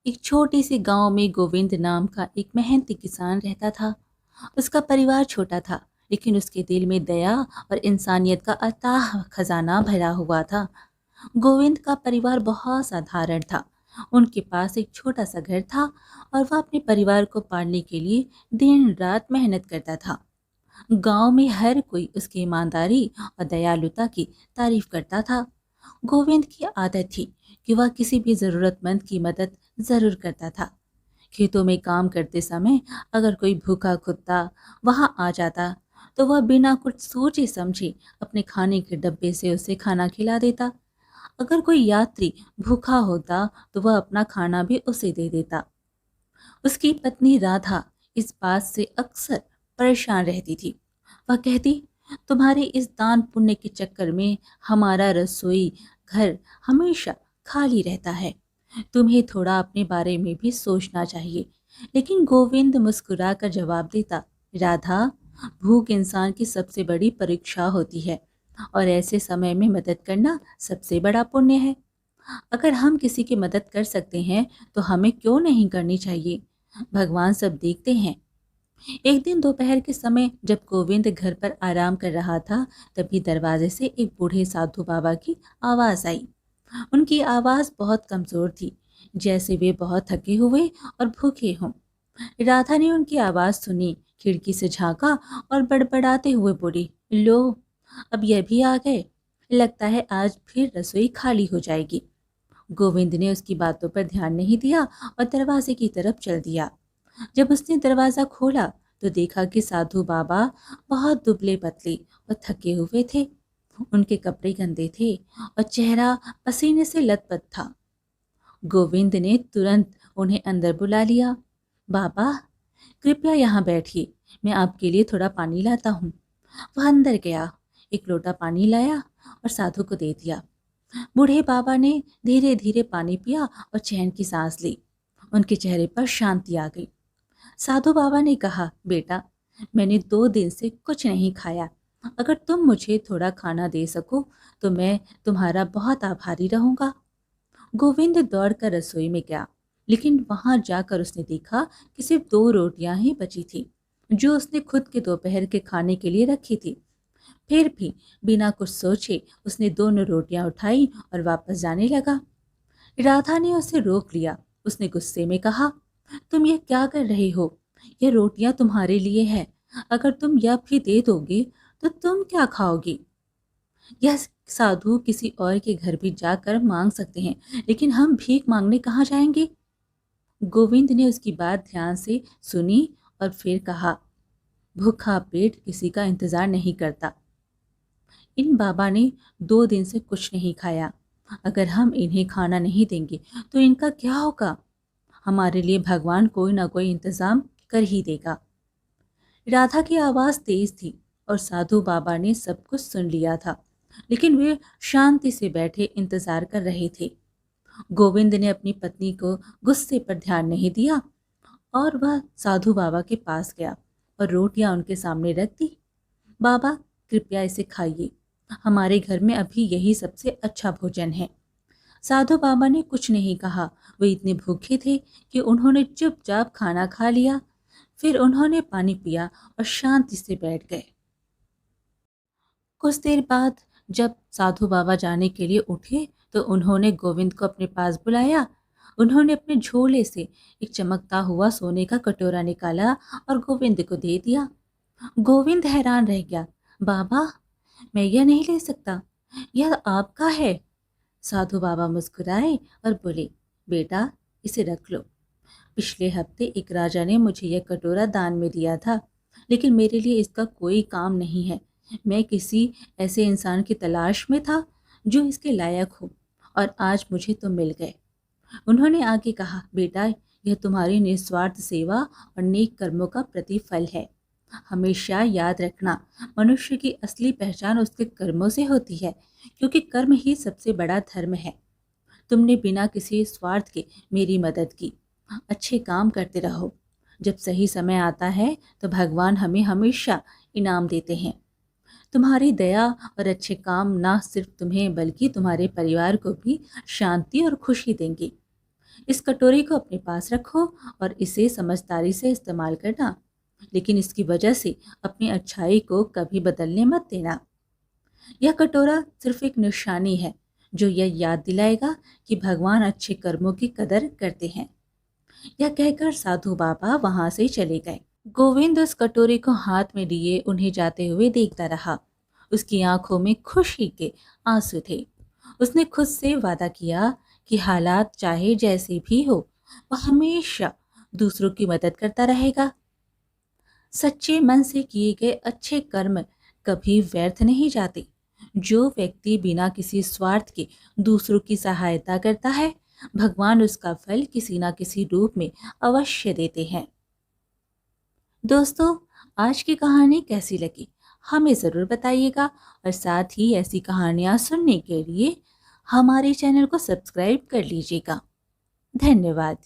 एक छोटे से गांव में गोविंद नाम का एक मेहनती किसान रहता था। उसका परिवार छोटा था, लेकिन उसके दिल में दया और इंसानियत का अथाह खजाना भरा हुआ था। गोविंद का परिवार बहुत साधारण था। उनके पास एक छोटा सा घर था और वह अपने परिवार को पालने के लिए दिन रात मेहनत करता था। गांव में हर कोई उसकी ईमानदारी और दयालुता की तारीफ करता था। गोविंद की आदत थी कि वह किसी भी जरूरतमंद की मदद जरूर करता था। खेतों में काम करते समय अगर कोई भूखा कुत्ता वहां आ जाता तो वह बिना कुछ सोचे समझे अपने खाने के डब्बे से उसे खाना खिला देता। अगर कोई यात्री भूखा होता तो वह अपना खाना भी उसे दे देता। उसकी पत्नी राधा इस बात से अक्सर परेशान रहती थी। वह कहती, तुम्हारे इस दान पुण्य के चक्कर में हमारा रसोई घर हमेशा खाली रहता है। तुम्हें थोड़ा अपने बारे में भी सोचना चाहिए। लेकिन गोविंद मुस्कुराकर जवाब देता, राधा, भूख इंसान की सबसे बड़ी परीक्षा होती है और ऐसे समय में मदद करना सबसे बड़ा पुण्य है। अगर हम किसी की मदद कर सकते हैं तो हमें क्यों नहीं करनी चाहिए। भगवान सब देखते हैं। एक दिन दोपहर के समय जब गोविंद घर पर आराम कर रहा था, तभी दरवाजे से एक बूढ़े साधु बाबा की आवाज आई। उनकी आवाज बहुत कमजोर थी, जैसे वे बहुत थके हुए और भूखे हों। राधा ने उनकी आवाज सुनी, खिड़की से झांका और बड़बड़ाते हुए बोली, लो, अब यह भी आ गए। लगता है आज फिर रसोई खाली हो जाएगी। गोविंद ने उसकी बातों पर ध्यान नहीं दिया और दरवाजे की तरफ चल दिया। जब उसने दरवाजा खोला तो देखा कि साधु बाबा बहुत दुबले पतले और थके हुए थे। उनके कपड़े गंदे थे और चेहरा पसीने से लथपथ था। गोविंद ने तुरंत उन्हें अंदर बुला लिया। बाबा, कृपया यहाँ बैठिए, मैं आपके लिए थोड़ा पानी लाता हूँ। वह अंदर गया, एक लोटा पानी लाया और साधु को दे दिया। बूढ़े बाबा ने धीरे धीरे पानी पिया और चैन की सांस ली। उनके चेहरे पर शांति आ गई। साधु बाबा ने कहा, बेटा, मैंने 2 दिन से कुछ नहीं खाया। अगर तुम मुझे थोड़ा खाना दे सको तो मैं तुम्हारा बहुत आभारी रहूंगा। गोविंद दौड़कर रसोई में गया, लेकिन वहां जाकर उसने देखा कि सिर्फ 2 रोटियां ही बची थी, जो उसने खुद के दोपहर के खाने के लिए रखी थी। फिर भी बिना कुछ सोचे उसने दोनों रोटियां उठाई और वापस जाने लगा। राधा ने उसे रोक लिया। उसने गुस्से में कहा, तुम यह क्या कर रहे हो? यह रोटियां तुम्हारे लिए है। अगर तुम यह भी दे दोगे तो तुम क्या खाओगी? यह साधु किसी और के घर भी जाकर मांग सकते हैं, लेकिन हम भीख मांगने कहाँ जाएंगे? गोविंद ने उसकी बात ध्यान से सुनी और फिर कहा, भूखा पेट किसी का इंतजार नहीं करता। इन बाबा ने 2 दिन से कुछ नहीं खाया। अगर हम इन्हें खाना नहीं देंगे तो इनका क्या होगा? हमारे लिए भगवान कोई ना कोई इंतजाम कर ही देगा। राधा की आवाज तेज थी और साधु बाबा ने सब कुछ सुन लिया था, लेकिन वे शांति से बैठे इंतजार कर रहे थे। गोविंद ने अपनी पत्नी को गुस्से पर ध्यान नहीं दिया और वह साधु बाबा के पास गया और रोटियां उनके सामने रख दी। बाबा, कृपया इसे खाइए। हमारे घर में अभी यही सबसे अच्छा भोजन है। साधु बाबा ने कुछ नहीं कहा। वे इतने भूखे थे कि उन्होंने चुपचाप खाना खा लिया। फिर उन्होंने पानी पिया और शांति से बैठ गए। कुछ देर बाद जब साधु बाबा जाने के लिए उठे तो उन्होंने गोविंद को अपने पास बुलाया। उन्होंने अपने झोले से एक चमकता हुआ सोने का कटोरा निकाला और गोविंद को दे दिया। गोविंद हैरान रह गया। बाबा, मैं यह नहीं ले सकता, यह आपका है। साधु बाबा मुस्कुराए और बोले, बेटा, इसे रख लो। पिछले हफ्ते एक राजा ने मुझे यह कटोरा दान में दिया था, लेकिन मेरे लिए इसका कोई काम नहीं है। मैं किसी ऐसे इंसान की तलाश में था जो इसके लायक हो, और आज मुझे तो मिल गए। उन्होंने आगे कहा, बेटा, यह तुम्हारी निस्वार्थ सेवा और नेक कर्मों का प्रतिफल है। हमेशा याद रखना, मनुष्य की असली पहचान उसके कर्मों से होती है, क्योंकि कर्म ही सबसे बड़ा धर्म है। तुमने बिना किसी स्वार्थ के मेरी मदद की। अच्छे काम करते रहो। जब सही समय आता है तो भगवान हमें हमेशा इनाम देते हैं। तुम्हारी दया और अच्छे काम ना सिर्फ तुम्हें बल्कि तुम्हारे परिवार को भी शांति और खुशी देंगे। इस कटोरी को अपने पास रखो और इसे समझदारी से इस्तेमाल करना, लेकिन इसकी वजह से अपनी अच्छाई को कभी बदलने मत देना। यह कटोरा सिर्फ एक निशानी है जो यह याद दिलाएगा कि भगवान अच्छे कर्मों की कदर करते हैं। यह कहकर साधु बाबा वहां से चले गए। गोविंद उस कटोरे को हाथ में लिए उन्हें जाते हुए देखता रहा। उसकी आंखों में खुशी के आंसू थे। उसने खुद से वादा किया कि हालात चाहे जैसे भी हो, वह हमेशा दूसरों की मदद करता रहेगा। सच्चे मन से किए गए अच्छे कर्म कभी व्यर्थ नहीं जाते। जो व्यक्ति बिना किसी स्वार्थ के दूसरों की सहायता करता है, भगवान उसका फल किसी ना किसी रूप में अवश्य देते हैं। दोस्तों, आज की कहानी कैसी लगी हमें ज़रूर बताइएगा, और साथ ही ऐसी कहानियाँ सुनने के लिए हमारे चैनल को सब्सक्राइब कर लीजिएगा। धन्यवाद।